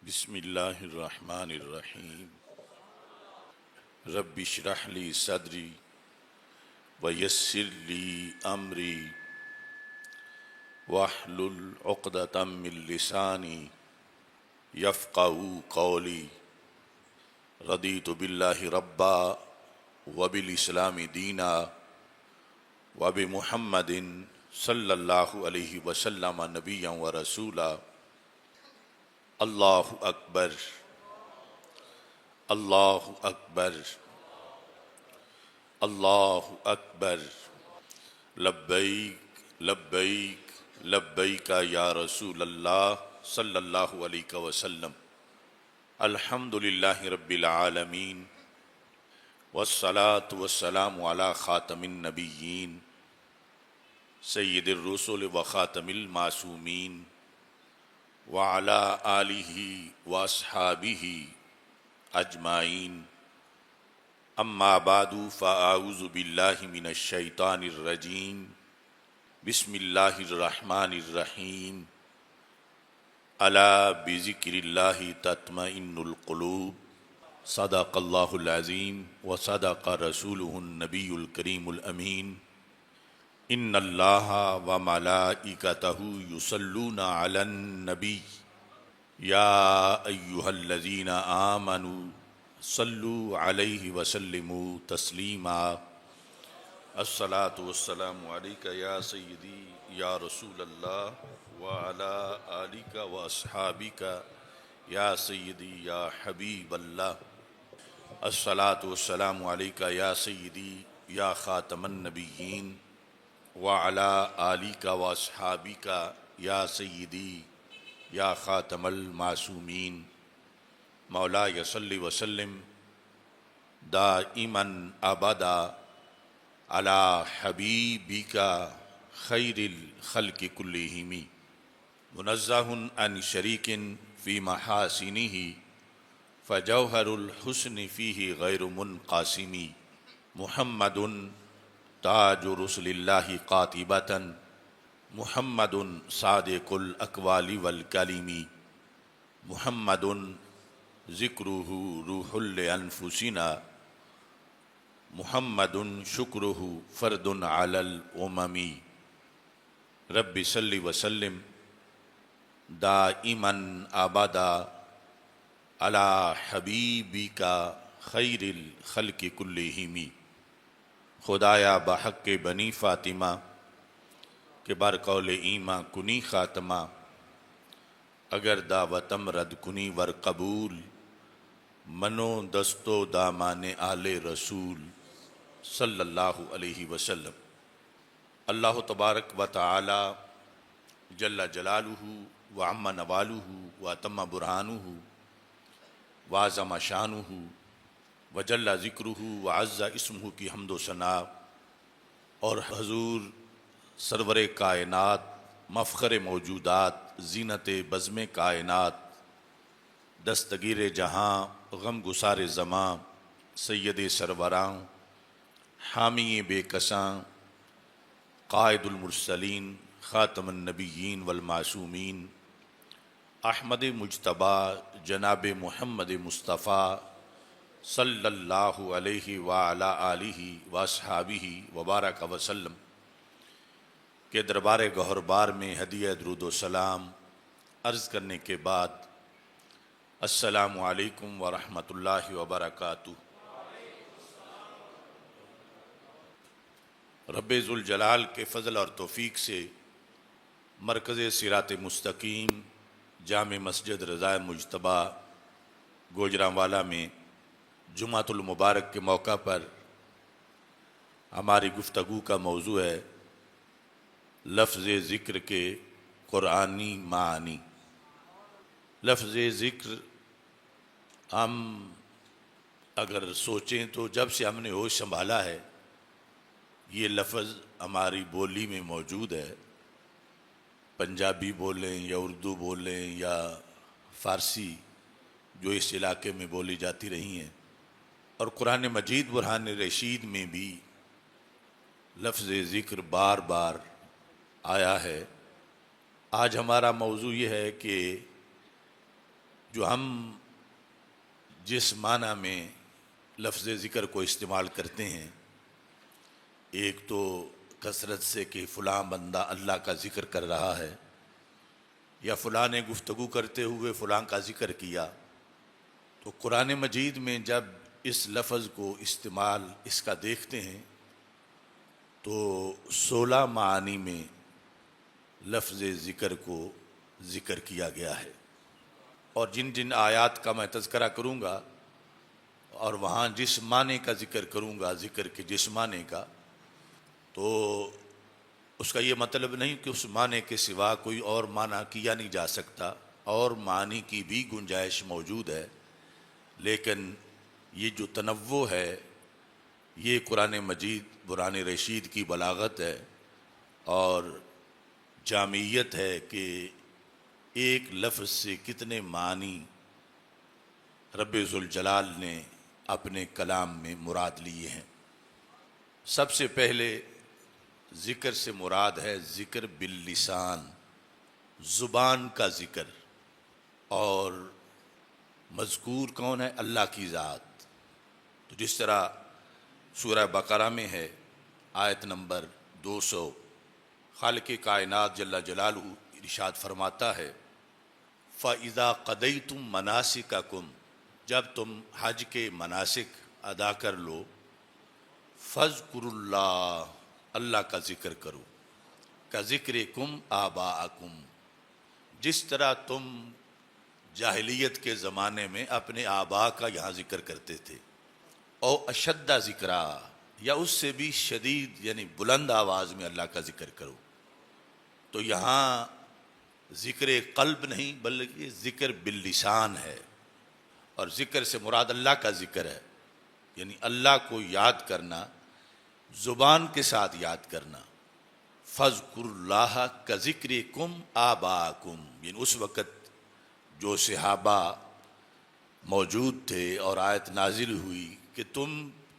بسم اللہ الرحمن الرحیم رب اشرح لی صدری ویسر لی امری واحلل عقدۃ من لسانی یفقہوا قولی رضیت باللہ ربا وبالاسلام دینا وبمحمد صلی اللہ علیہ وسلم نبیا ورسولا اللہ اکبر اللہ اکبر اللہ اکبر لبیک لبیک لبیک یا رسول اللہ صلی اللہ علیہ وسلم الحمد للہ رب العالمین والصلاة والسلام علی خاتم النبیین سید الرسل وخاتم المعصومین وعلی آلہ واصحابہ اجمعین اما بعد فاعوذ باللہ من الشیطان الرجیم بسم اللہ الرحمن الرحیم الا بذکر اللہ تطمئن القلوب صدق اللہ العظیم وصدق رسولہ النبی الکریم الامین ان اللہ وملائکتہ یصلون علی النبی یا ایہا الذین آمنوا صلوا علیہ وسلموا تسلیما الصلاۃ والسلام علیک یا سیدی یا رسول اللہ وعلی آلک واصحابک یا سیدی یا حبیب اللہ الصلاۃ والسلام علیک یا سیدی یا خاتم النبیین وعلی آلک واصحابک یا سیدی یا خاتم المعصومین مولاي صل وسلم دائما ابدا على حبيبك خير الخلق كلهم منزه عن شريك في محاسنه فجوهر الحسن فيه غير منقسم محمد تاج رسل الله قاطبة محمد صادق الاقوال والکلم محمد ذکرہ روح لانفسنا محمد شکرہ فرد علی الامم رب صل وسلم دائما ابدا علی حبیبک خیر الخلق کلہم خدایا بحق بنی فاطمہ کہ بر قول ایماں کنی خاتمہ اگر دعوتم رد کنی ور قبول منو دستو دامان آل رسول صلی اللہ علیہ وسلم اللہ تبارک و تعالی جل جلالہ وعم نوالہ واتم برہانہ وعظم شانہ وجل ذکرہ وعز اسمہ کی حمد و ثنا اور حضور سرور کائنات مفخر موجودات زینت بزم کائنات دستگیر جہاں غم گسار زماں سید سروراں حامی بے کساں قائد المرسلین خاتم النبیین والمعصومین احمد مجتبی جناب محمد مصطفیٰ صلی اللہ علیہ وعلی آلہ واصحابہ وبارک وسلم کے دربار گہربار میں ہدیہ درود و سلام عرض کرنے کے بعد السلام علیکم ورحمۃ اللہ وبرکاتہ۔ رب ذوالجلال کے فضل اور توفیق سے مرکز صراط مستقیم جامع مسجد رضا مجتبی گوجرانوالا میں جمعۃ المبارک کے موقع پر ہماری گفتگو کا موضوع ہے لفظ ذکر کے قرآنی معانی۔ لفظ ذکر ہم اگر سوچیں تو جب سے ہم نے ہوش سنبھالا ہے یہ لفظ ہماری بولی میں موجود ہے، پنجابی بولیں یا اردو بولیں یا فارسی جو اس علاقے میں بولی جاتی رہی ہیں، اور قرآن مجید برہان رشید میں بھی لفظ ذکر بار بار آیا ہے۔ آج ہمارا موضوع یہ ہے کہ جو ہم جس معنی میں لفظ ذکر کو استعمال کرتے ہیں، ایک تو کثرت سے کہ فلاں بندہ اللہ کا ذکر کر رہا ہے، یا فلاں نے گفتگو کرتے ہوئے فلاں کا ذکر کیا، تو قرآن مجید میں جب اس لفظ کو استعمال اس کا دیکھتے ہیں تو 16 معانی میں لفظ ذکر کو ذکر کیا گیا ہے، اور جن جن آیات کا میں تذکرہ کروں گا اور وہاں جس معنی کا ذکر کروں گا، ذکر کے جس معنی کا، تو اس کا یہ مطلب نہیں کہ اس معنی کے سوا کوئی اور معنی کیا نہیں جا سکتا، اور معنی کی بھی گنجائش موجود ہے، لیکن یہ جو تنوع ہے یہ قرآن مجید قرآن رشید کی بلاغت ہے اور جامعیت ہے کہ ایک لفظ سے کتنے معنی رب ذوالجلال نے اپنے کلام میں مراد لیے ہیں۔ سب سے پہلے ذکر سے مراد ہے ذکر باللسان، زبان کا ذکر، اور مذکور کون ہے؟ اللہ کی ذات۔ تو جس طرح سورہ بقرہ میں ہے آیت نمبر 200، خالق کائنات جل جلالہ ارشاد فرماتا ہے فَإِذَا قَضَيْتُم مَنَاسِكَكُمْ، جب تم حج کے مناسک ادا کر لو، فَاذْكُرُوا اللَّهَ، اللہ کا ذکر کرو، كَذِكْرِكُمْ آبَاءَكُمْ، جس طرح تم جاہلیت کے زمانے میں اپنے آبا کا یہاں ذکر کرتے تھے، او اشد ذکرا، یا اس سے بھی شدید یعنی بلند آواز میں اللہ کا ذکر کرو۔ تو یہاں ذکر قلب نہیں بلکہ ذکر باللسان ہے، اور ذکر سے مراد اللہ کا ذکر ہے، یعنی اللہ کو یاد کرنا، زبان کے ساتھ یاد کرنا۔ فَاذْكُرُوا اللَّهَ كَذِكْرِكُمْ آبَاءَكُمْ، یعنی اس وقت جو صحابہ موجود تھے اور آیت نازل ہوئی کہ تم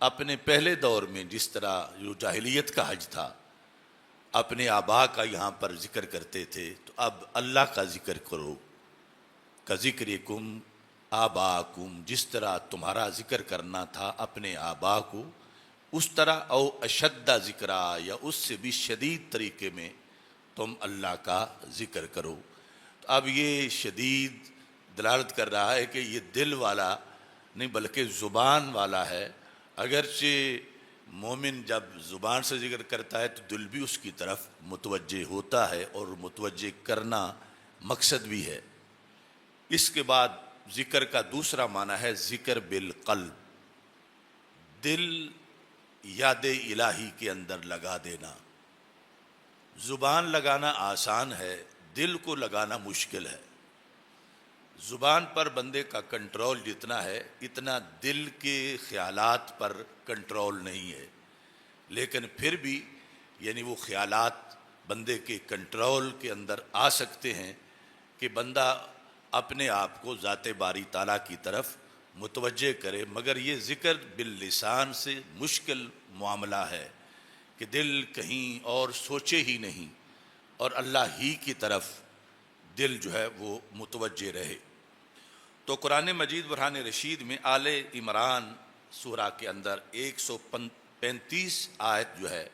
اپنے پہلے دور میں جس طرح جو جاہلیت کا حج تھا اپنے آبا کا یہاں پر ذکر کرتے تھے، تو اب اللہ کا ذکر کرو، کذکرکم آباکم، جس طرح تمہارا ذکر کرنا تھا اپنے آبا کو اس طرح، او اشد ذکرا، یا اس سے بھی شدید طریقے میں تم اللہ کا ذکر کرو۔ تو اب یہ شدید دلالت کر رہا ہے کہ یہ دل والا نہیں بلکہ زبان والا ہے، اگرچہ مومن جب زبان سے ذکر کرتا ہے تو دل بھی اس کی طرف متوجہ ہوتا ہے، اور متوجہ کرنا مقصد بھی ہے۔ اس کے بعد ذکر کا دوسرا معنی ہے ذکر بالقلب، دل یاد الہی کے اندر لگا دینا۔ زبان لگانا آسان ہے، دل کو لگانا مشکل ہے۔ زبان پر بندے کا کنٹرول جتنا ہے اتنا دل کے خیالات پر کنٹرول نہیں ہے، لیکن پھر بھی یعنی وہ خیالات بندے کے کنٹرول کے اندر آ سکتے ہیں کہ بندہ اپنے آپ کو ذات باری تعالیٰ کی طرف متوجہ کرے، مگر یہ ذکر باللسان سے مشکل معاملہ ہے کہ دل کہیں اور سوچے ہی نہیں اور اللہ ہی کی طرف دل جو ہے وہ متوجہ رہے۔ تو قرآن مجید برہان رشید میں آل عمران سورہ کے اندر 135 آیت جو ہے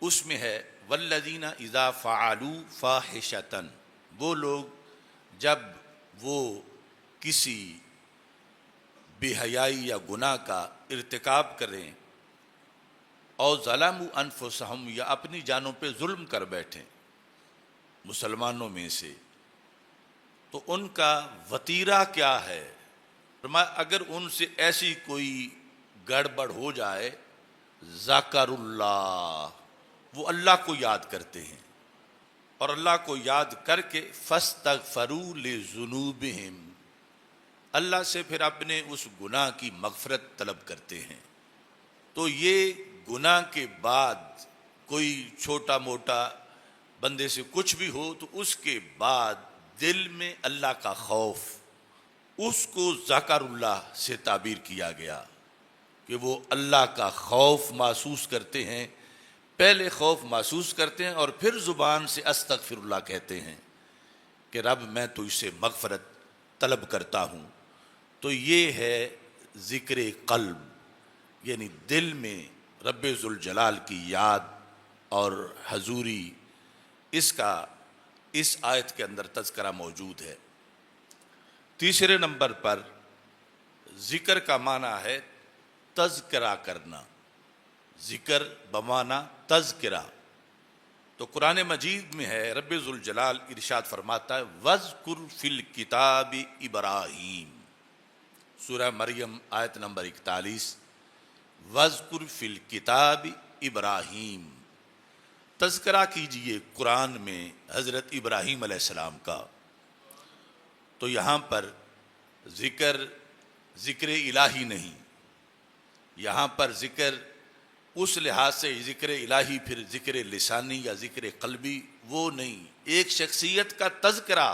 اس میں ہے والذین اذا فعلوا فاحشۃ، وہ لوگ جب وہ کسی بے حیائی یا گناہ کا ارتکاب کریں، اور ظلموا انفسہم، یا اپنی جانوں پہ ظلم کر بیٹھیں مسلمانوں میں سے، تو ان کا وتیرہ کیا ہے؟ فرمایا اگر ان سے ایسی کوئی گڑبڑ ہو جائے، ذکر اللہ، وہ اللہ کو یاد کرتے ہیں، اور اللہ کو یاد کر کے فاستغفروا لذنوبہم، اللہ سے پھر اپنے اس گناہ کی مغفرت طلب کرتے ہیں۔ تو یہ گناہ کے بعد کوئی چھوٹا موٹا بندے سے کچھ بھی ہو تو اس کے بعد دل میں اللہ کا خوف، اس کو ذکر اللہ سے تعبیر کیا گیا کہ وہ اللہ کا خوف محسوس کرتے ہیں، پہلے خوف محسوس کرتے ہیں اور پھر زبان سے استغفر اللہ کہتے ہیں کہ رب میں تو اسے مغفرت طلب کرتا ہوں، تو یہ ہے ذکر قلب، یعنی دل میں رب ذوالجلال کی یاد اور حضوری، اس کا اس آیت کے اندر تذکرہ موجود ہے۔ تیسرے نمبر پر ذکر کا معنی ہے تذکرہ کرنا، ذکر بمعنی تذکرہ۔ تو قرآن مجید میں ہے رب ذوالجلال ارشاد فرماتا ہے وَاذْكُرْ فِي الْكِتَابِ ابراہیم، سورہ مریم آیت نمبر 41، وَاذْكُرْ فِي الْكِتَابِ ابراہیم، تذکرہ کیجئے قرآن میں حضرت ابراہیم علیہ السلام کا۔ تو یہاں پر ذکر الہی نہیں، یہاں پر ذکر اس لحاظ سے ذکر الہی پھر ذکر لسانی یا ذکر قلبی وہ نہیں، ایک شخصیت کا تذکرہ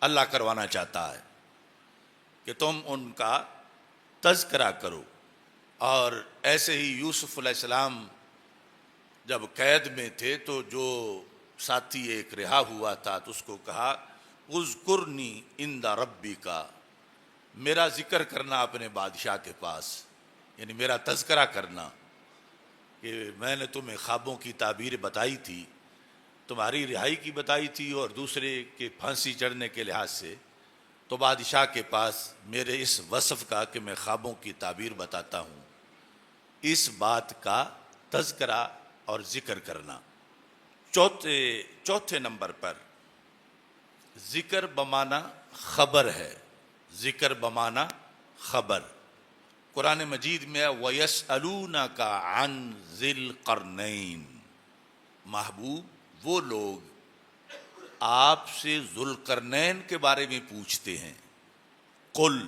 اللہ کروانا چاہتا ہے کہ تم ان کا تذکرہ کرو۔ اور ایسے ہی یوسف علیہ السلام جب قید میں تھے تو جو ساتھی ایک رہا ہوا تھا تو اس کو کہا اذکرنی عند ربک، میرا ذکر کرنا اپنے بادشاہ کے پاس، یعنی میرا تذکرہ کرنا کہ میں نے تمہیں خوابوں کی تعبیر بتائی تھی، تمہاری رہائی کی بتائی تھی اور دوسرے کے پھانسی چڑھنے کے لحاظ سے، تو بادشاہ کے پاس میرے اس وصف کا کہ میں خوابوں کی تعبیر بتاتا ہوں، اس بات کا تذکرہ اور ذکر کرنا۔ چوتھے نمبر پر ذکر بمعنی خبر ہے، ذکر بمعنی خبر۔ قرآن مجید میں وَيَسْأَلُونَكَ عَنْ ذِي الْقَرْنَيْنِ، محبوب وہ لوگ آپ سے ذوالقرنین کے بارے میں پوچھتے ہیں، قُلْ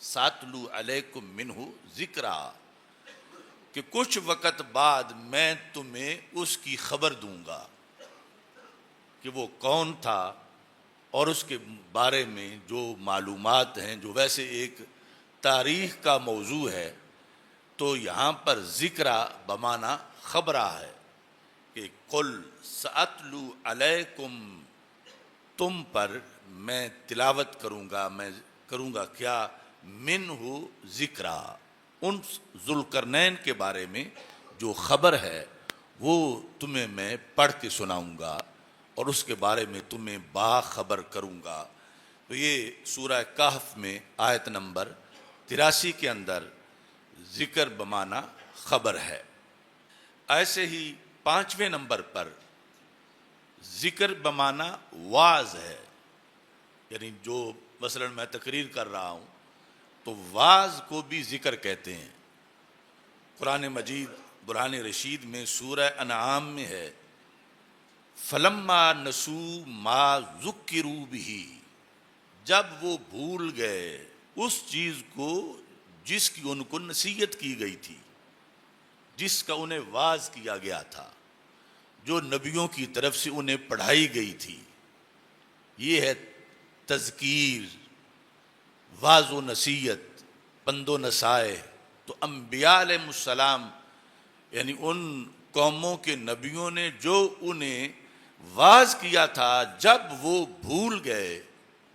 سَأَتْلُو عَلَيْكُمْ مِنْهُ ذِكْرًا، کہ کچھ وقت بعد میں تمہیں اس کی خبر دوں گا کہ وہ کون تھا، اور اس کے بارے میں جو معلومات ہیں جو ویسے ایک تاریخ کا موضوع ہے، تو یہاں پر ذکرہ بمعنی خبرہ ہے کہ قل سأتلو علیکم، تم پر میں تلاوت کروں گا، میں کروں گا کیا، منہ ذکرہ، ان ذوالقرنین کے بارے میں جو خبر ہے وہ تمہیں میں پڑھ کے سناؤں گا اور اس کے بارے میں تمہیں باخبر کروں گا۔ تو یہ سورہ کہف میں آیت نمبر 83 کے اندر ذکر بمعنی خبر ہے۔ ایسے ہی 5ویں نمبر پر ذکر بمعنی واعظ ہے، یعنی جو مثلا میں تقریر کر رہا ہوں تو واعظ کو بھی ذکر کہتے ہیں۔ قرآن مجید برہان رشید میں سورہ انعام میں ہے فَلَمَّا نَسُوا مَا ذُكِّرُوا بِهِ، جب وہ بھول گئے اس چیز کو جس کی ان کو نصیحت کی گئی تھی، جس کا انہیں واعظ کیا گیا تھا، جو نبیوں کی طرف سے انہیں پڑھائی گئی تھی، یہ ہے تذکیر، واعظ و نصیحت، پند و نصائح۔ تو انبیاء علیہ السلام یعنی ان قوموں کے نبیوں نے جو انہیں واعظ کیا تھا، جب وہ بھول گئے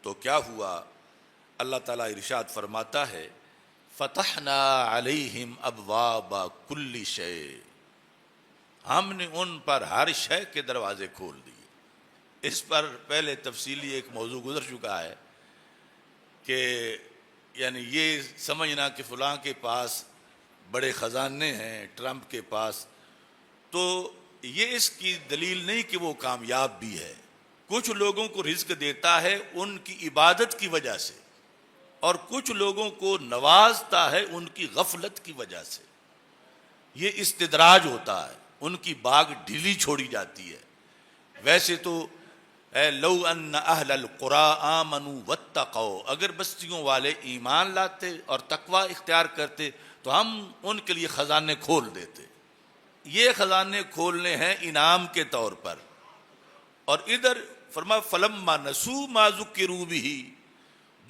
تو کیا ہوا؟ اللہ تعالیٰ ارشاد فرماتا ہے فتحنا علیہم ابواب کل شیء، ہم نے ان پر ہر شے کے دروازے کھول دیے۔ اس پر پہلے تفصیلی ایک موضوع گزر چکا ہے کہ یعنی یہ سمجھنا کہ فلاں کے پاس بڑے خزانے ہیں، ٹرمپ کے پاس، تو یہ اس کی دلیل نہیں کہ وہ کامیاب بھی ہے۔ کچھ لوگوں کو رزق دیتا ہے ان کی عبادت کی وجہ سے، اور کچھ لوگوں کو نوازتا ہے ان کی غفلت کی وجہ سے۔ یہ استدراج ہوتا ہے، ان کی باغ ڈھیلی چھوڑی جاتی ہے۔ ویسے تو اے لو ان اہل القری آمنوا واتقوا، اگر بستیوں والے ایمان لاتے اور تقوی اختیار کرتے تو ہم ان کے لیے خزانے کھول دیتے۔ یہ خزانے کھولنے ہیں انعام کے طور پر، اور ادھر فرما فلما نسوا ما ذکروا بہ،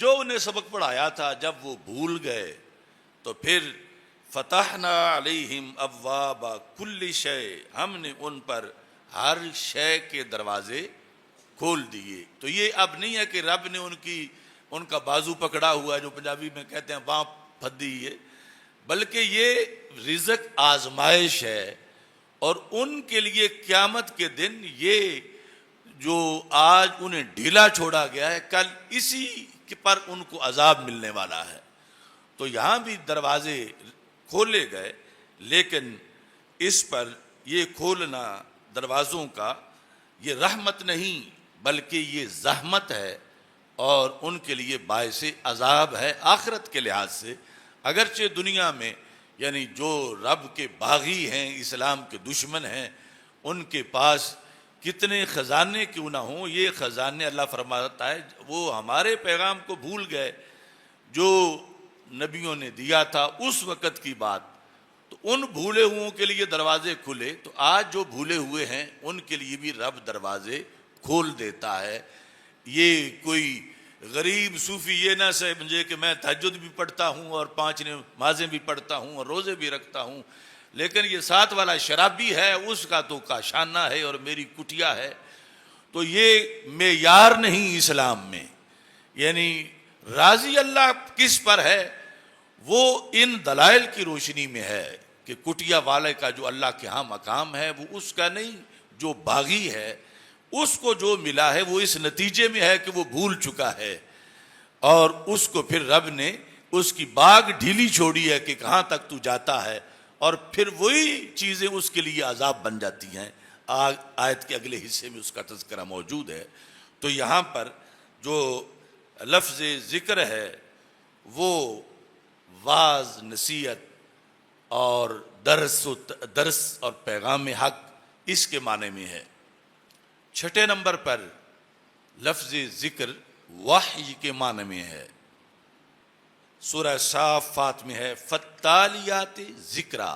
جو انہیں سبق پڑھایا تھا جب وہ بھول گئے تو پھر فتحنا علیہم ابواب کل شیء، ہم نے ان پر ہر شے کے دروازے کھول دیے۔ تو یہ اب نہیں ہے کہ رب نے ان کی ان کا بازو پکڑا ہوا ہے، جو پنجابی میں کہتے ہیں باں پھدی، بلکہ یہ رزق آزمائش ہے، اور ان کے لیے قیامت کے دن یہ جو آج انہیں ڈھیلا چھوڑا گیا ہے، کل اسی پر ان کو عذاب ملنے والا ہے۔ تو یہاں بھی دروازے کھولے گئے، لیکن اس پر یہ کھولنا دروازوں کا یہ رحمت نہیں بلکہ یہ زحمت ہے، اور ان کے لیے باعث عذاب ہے آخرت کے لحاظ سے۔ اگرچہ دنیا میں یعنی جو رب کے باغی ہیں، اسلام کے دشمن ہیں، ان کے پاس کتنے خزانے کیوں نہ ہوں، یہ خزانے اللہ فرماتا ہے وہ ہمارے پیغام کو بھول گئے جو نبیوں نے دیا تھا اس وقت کی بات، تو ان بھولے ہوئوں کے لیے دروازے کھلے، تو آج جو بھولے ہوئے ہیں ان کے لیے بھی رب دروازے کھول دیتا ہے۔ یہ کوئی غریب صوفی یہ نہ سمجھے کہ میں تہجد بھی پڑھتا ہوں اور 5 نمازیں بھی پڑھتا ہوں اور روزے بھی رکھتا ہوں، لیکن یہ ساتھ والا شرابی ہے، اس کا تو کاشانہ ہے اور میری کٹیا ہے۔ تو یہ معیار نہیں اسلام میں، یعنی راضی اللہ کس پر ہے وہ ان دلائل کی روشنی میں ہے کہ کٹیا والے کا جو اللہ کے ہاں مقام ہے وہ اس کا نہیں، جو باغی ہے اس کو جو ملا ہے وہ اس نتیجے میں ہے کہ وہ بھول چکا ہے، اور اس کو پھر رب نے اس کی باغ ڈھیلی چھوڑی ہے کہ کہاں تک تو جاتا ہے، اور پھر وہی چیزیں اس کے لیے عذاب بن جاتی ہیں۔ آیت کے اگلے حصے میں اس کا تذکرہ موجود ہے۔ تو یہاں پر جو لفظ ذکر ہے وہ واعظ، نصیحت اور درس اور پیغام حق اس کے معنی میں ہے۔ چھٹے نمبر پر لفظ ذکر وحی کے معنی میں ہے۔ سورہ صافات میں ہے فالتالیات ذکرا،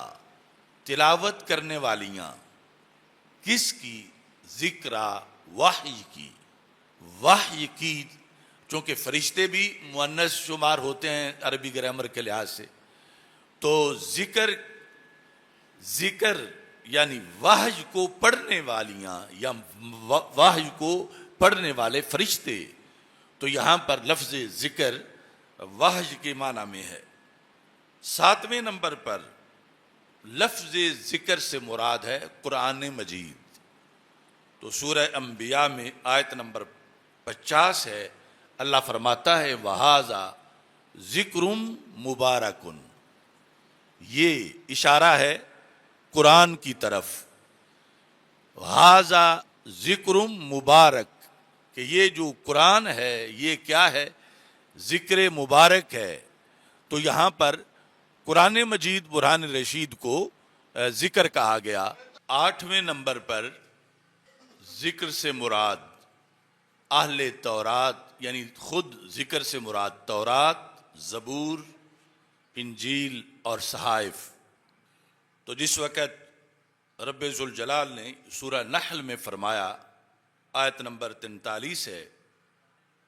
تلاوت کرنے والیاں، کس کی؟ ذکرا، وحی کی۔ وحی کی، چونکہ فرشتے بھی مؤنث شمار ہوتے ہیں عربی گرامر کے لحاظ سے، تو ذکر یعنی وحی کو پڑھنے والیاں یا وحی کو پڑھنے والے فرشتے، تو یہاں پر لفظ ذکر وحی کے معنی میں ہے۔ 7ویں نمبر پر لفظ ذکر سے مراد ہے قرآن مجید۔ تو سورہ انبیاء میں آیت نمبر 50 ہے، اللہ فرماتا ہے وَهَذَا ذِكْرٌ مُبَارَكٌ، یہ اشارہ ہے قرآن کی طرف، وَهَذَا ذِكْرٌ مُبَارَك، کہ یہ جو قرآن ہے یہ کیا ہے؟ ذکر مبارک ہے۔ تو یہاں پر قرآن مجید برہان رشید کو ذکر کہا گیا۔ 8ویں نمبر پر ذکر سے مراد اہل تورات، یعنی خود ذکر سے مراد تورات، زبور، انجیل اور صحائف۔ تو جس وقت رب ذوالجلال نے سورہ نحل میں فرمایا، آیت نمبر 43 ہے،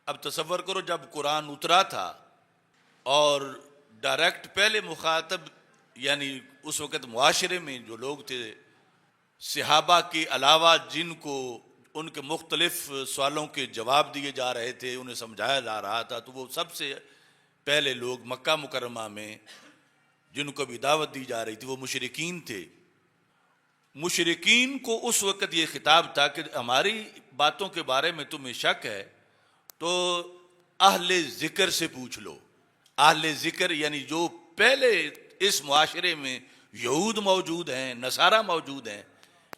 اب تصور کرو جب قرآن اترا تھا اور ڈائریکٹ پہلے مخاطب یعنی اس وقت معاشرے میں جو لوگ تھے صحابہ کے علاوہ جن کو ان کے مختلف سوالوں کے جواب دیے جا رہے تھے، انہیں سمجھایا جا رہا تھا، تو وہ سب سے پہلے لوگ مکہ مکرمہ میں جن کو بھی دعوت دی جا رہی تھی وہ مشرکین تھے۔ مشرکین کو اس وقت یہ خطاب تھا کہ ہماری باتوں کے بارے میں تمہیں شک ہے تو اہل ذکر سے پوچھ لو۔ اہل ذکر یعنی جو پہلے اس معاشرے میں یہود موجود ہیں، نصارہ موجود ہیں،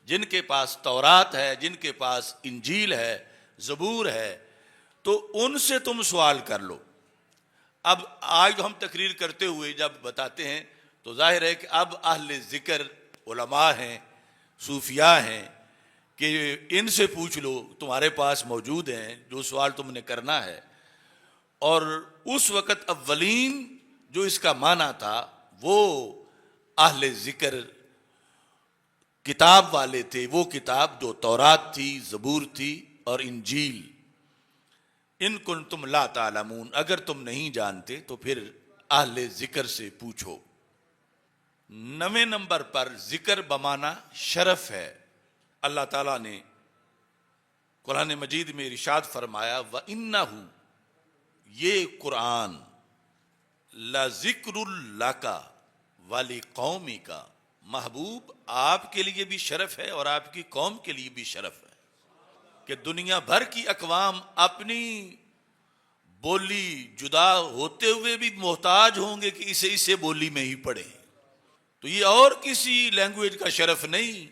جن کے پاس تورات ہے، جن کے پاس انجیل ہے، زبور ہے، تو ان سے تم سوال کر لو۔ اب آج ہم تقریر کرتے ہوئے جب بتاتے ہیں تو ظاہر ہے کہ اب اہل ذکر علماء ہیں، صوفیاء ہیں، کہ ان سے پوچھ لو، تمہارے پاس موجود ہیں جو سوال تم نے کرنا ہے۔ اور اس وقت اولین جو اس کا معنی تھا وہ اہل ذکر کتاب والے تھے، وہ کتاب جو تورات تھی، زبور تھی اور انجیل۔ ان کنتم لا تعلمون، اگر تم نہیں جانتے تو پھر اہل ذکر سے پوچھو۔ 9ویں نمبر پر ذکر بمانا شرف ہے۔ اللہ تعالیٰ نے قرآن مجید میں ارشاد فرمایا وَإِنَّهُ یہ قرآن لذکر لک ولقومک کا، محبوب آپ کے لیے بھی شرف ہے اور آپ کی قوم کے لیے بھی شرف ہے کہ دنیا بھر کی اقوام اپنی بولی جدا ہوتے ہوئے بھی محتاج ہوں گے کہ اسے بولی میں ہی پڑھیں. تو یہ اور کسی لینگویج کا شرف نہیں،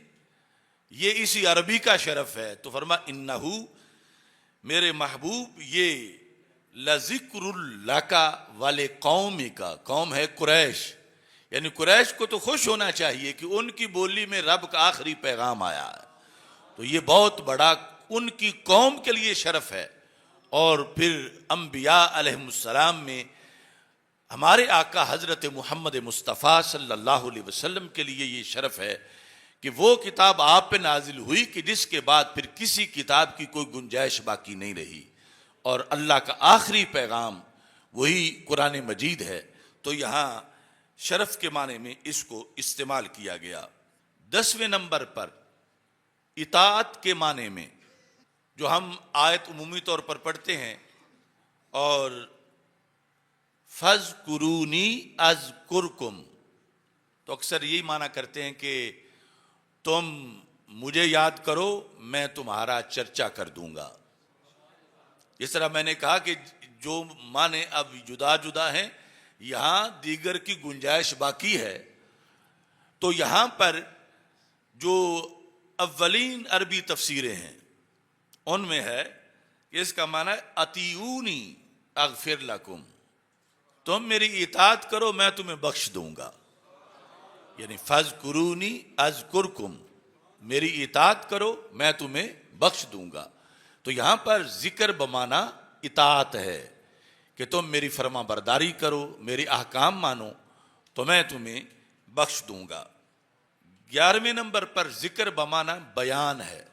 یہ اسی عربی کا شرف ہے. تو فرما انہو، میرے محبوب، یہ لذکر لک ولقومک کا، قوم ہے قریش، یعنی قریش کو تو خوش ہونا چاہیے کہ ان کی بولی میں رب کا آخری پیغام آیا ہے. تو یہ بہت بڑا ان کی قوم کے لیے شرف ہے. اور پھر انبیاء علیہ السلام میں ہمارے آقا حضرت محمد مصطفیٰ صلی اللہ علیہ وسلم کے لیے یہ شرف ہے کہ وہ کتاب آپ پہ نازل ہوئی کہ جس کے بعد پھر کسی کتاب کی کوئی گنجائش باقی نہیں رہی، اور اللہ کا آخری پیغام وہی قرآن مجید ہے. تو یہاں شرف کے معنی میں اس کو استعمال کیا گیا. 10ویں نمبر پر اطاعت کے معنی میں جو ہم آیت عمومی طور پر پڑھتے ہیں، اور فَاذْكُرُونِي أَذْكُرْكُمْ، تو اکثر یہی معنی کرتے ہیں کہ تم مجھے یاد کرو میں تمہارا چرچا کر دوں گا. اس طرح میں نے کہا کہ جو معنی اب جدا جدا ہیں، یہاں دیگر کی گنجائش باقی ہے. تو یہاں پر جو اولین عربی تفسیریں ہیں ان میں ہے کہ اس کا معنی ہے اطیعونی اغفر لکم، تم میری اطاعت کرو میں تمہیں بخش دوں گا. یعنی فَاذْكُرُونِي أَذْكُرْكُمْ، میری اطاعت کرو میں تمہیں بخش دوں گا. تو یہاں پر ذکر بمانا اطاعت ہے کہ تم میری فرما برداری کرو، میری احکام مانو تو میں تمہیں بخش دوں گا. 11ویں نمبر پر ذکر بمانا بیان ہے.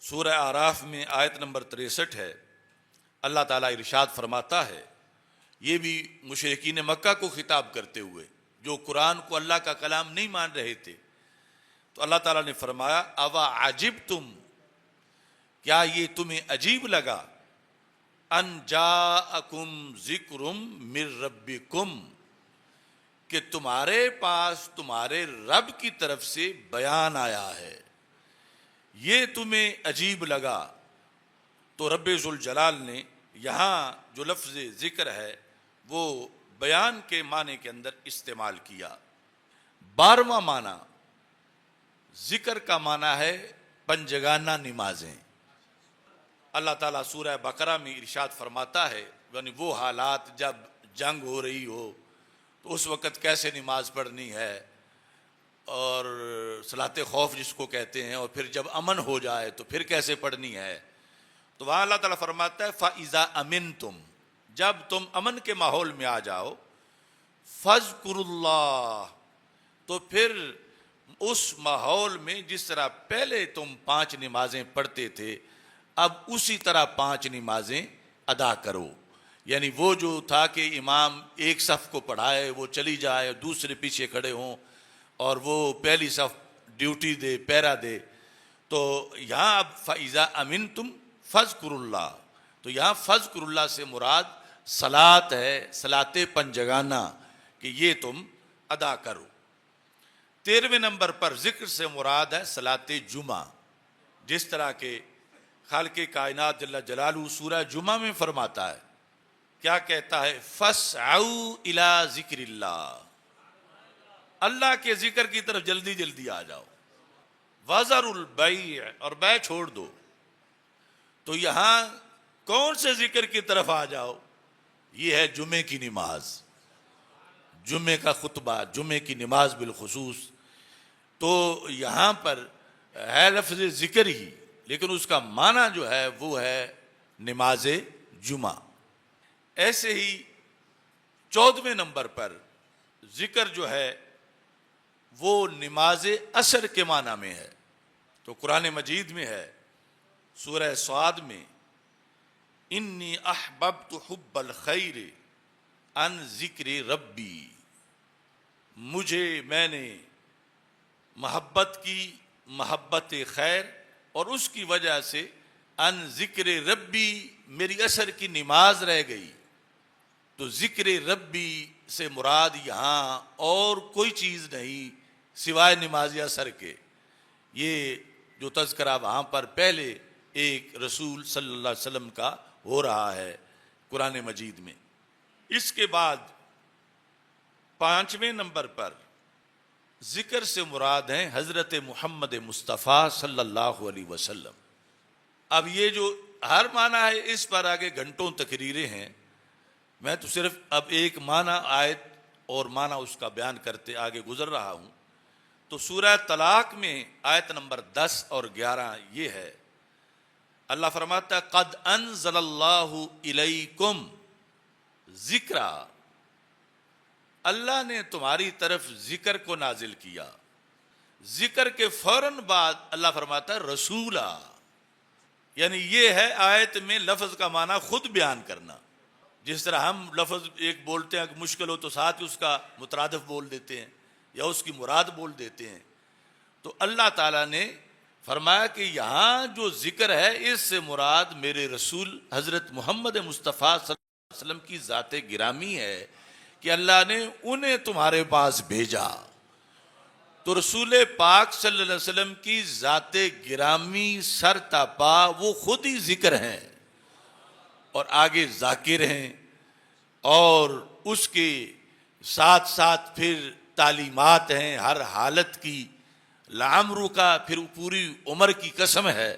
سورہ اعراف میں آیت نمبر 63 ہے. اللہ تعالیٰ ارشاد فرماتا ہے، یہ بھی مشرکین مکہ کو خطاب کرتے ہوئے جو قرآن کو اللہ کا کلام نہیں مان رہے تھے. تو اللہ تعالیٰ نے فرمایا اوا عجبتم، کیا یہ تمہیں عجیب لگا، ان جاءکم ذکر من ربکم، کہ تمہارے پاس تمہارے رب کی طرف سے بیان آیا ہے، یہ تمہیں عجیب لگا. تو رب ذوالجلال نے یہاں جو لفظ ذکر ہے وہ بیان کے معنی کے اندر استعمال کیا. 12واں معنی ذکر کا معنی ہے پنجگانہ نمازیں. اللہ تعالیٰ سورہ بقرہ میں ارشاد فرماتا ہے، یعنی وہ حالات جب جنگ ہو رہی ہو تو اس وقت کیسے نماز پڑھنی ہے، اور صلاۃ خوف جس کو کہتے ہیں، اور پھر جب امن ہو جائے تو پھر کیسے پڑھنی ہے. تو وہاں اللہ تعالیٰ فرماتا ہے فَإِذَا أَمِنْتُمْ، جب تم امن کے ماحول میں آ جاؤ، فَاذْكُرُوا اللَّهَ، تو پھر اس ماحول میں جس طرح پہلے تم 5 نمازیں پڑھتے تھے اب اسی طرح 5 نمازیں ادا کرو. یعنی وہ جو تھا کہ امام ایک صف کو پڑھائے وہ چلی جائے، دوسرے پیچھے کھڑے ہوں اور وہ پہلی صف ڈیوٹی دے، پیرا دے. تو یہاں اب فَإِذَا أَمِنْتُمْ فَاذْكُرُوا اللَّهَ، تو یہاں فَاذْكُرُوا اللَّهَ سے مراد صلاۃ ہے، صلاۃ پنجگانہ، کہ یہ تم ادا کرو. 13ویں نمبر پر ذکر سے مراد ہے صلاۃ جمعہ، جس طرح کہ خالق کائنات جل جلالہ سورہ جمعہ میں فرماتا ہے، کیا کہتا ہے، فَاسْعَوْا إِلَىٰ ذِكْرِ اللَّهِ، اللہ کے ذکر کی طرف جلدی جلدی آ جاؤ. وَذَرُوا الْبَيْعَ، اور بیع چھوڑ دو. تو یہاں کون سے ذکر کی طرف آ جاؤ، یہ ہے جمعے کی نماز، جمعے کا خطبہ، جمعے کی نماز بالخصوص. تو یہاں پر ہے لفظ ذکر ہی، لیکن اس کا معنی جو ہے وہ ہے نماز جمعہ. ایسے ہی 14ویں نمبر پر ذکر جو ہے وہ نماز عصر کے معنی میں ہے. تو قرآن مجید میں ہے سورہ صاد میں، انی احببت حب الخیر عن ذکر ربی، میں نے محبت کی، محبت خیر، اور اس کی وجہ سے ان ذکر ربی، میری عصر کی نماز رہ گئی. تو ذکر ربی سے مراد یہاں اور کوئی چیز نہیں سوائے نماز عصر کے. یہ جو تذکرہ وہاں پر پہلے ایک رسول صلی اللہ علیہ وسلم کا ہو رہا ہے قرآن مجید میں. اس کے بعد 5ویں نمبر پر ذکر سے مراد ہیں حضرت محمد مصطفیٰ صلی اللہ علیہ وسلم. اب یہ جو ہر معنی ہے اس پر آگے گھنٹوں تقریریں ہیں، میں تو صرف اب ایک معنی آیت اور معنی اس کا بیان کرتے آگے گزر رہا ہوں. تو سورہ طلاق میں آیت نمبر 10 اور 11 یہ ہے، اللہ فرماتا ہے قد انزل اللہ الیکم ذکرا، اللہ نے تمہاری طرف ذکر کو نازل کیا. ذکر کے فوراً بعد اللہ فرماتا ہے رسولا، یعنی یہ ہے آیت میں لفظ کا معنی خود بیان کرنا. جس طرح ہم لفظ ایک بولتے ہیں کہ مشکل ہو تو ساتھ ہی اس کا مترادف بول دیتے ہیں یا اس کی مراد بول دیتے ہیں. تو اللہ تعالیٰ نے فرمایا کہ یہاں جو ذکر ہے اس سے مراد میرے رسول حضرت محمد مصطفیٰ صلی اللہ علیہ وسلم کی ذات گرامی ہے کہ اللہ نے انہیں تمہارے پاس بھیجا. تو رسول پاک صلی اللہ علیہ وسلم کی ذات گرامی سر تا پا وہ خود ہی ذکر ہیں اور آگے ذاکر ہیں، اور اس کے ساتھ ساتھ پھر تعلیمات ہیں ہر حالت کی. لعمرو کا پھر پوری عمر کی قسم ہے.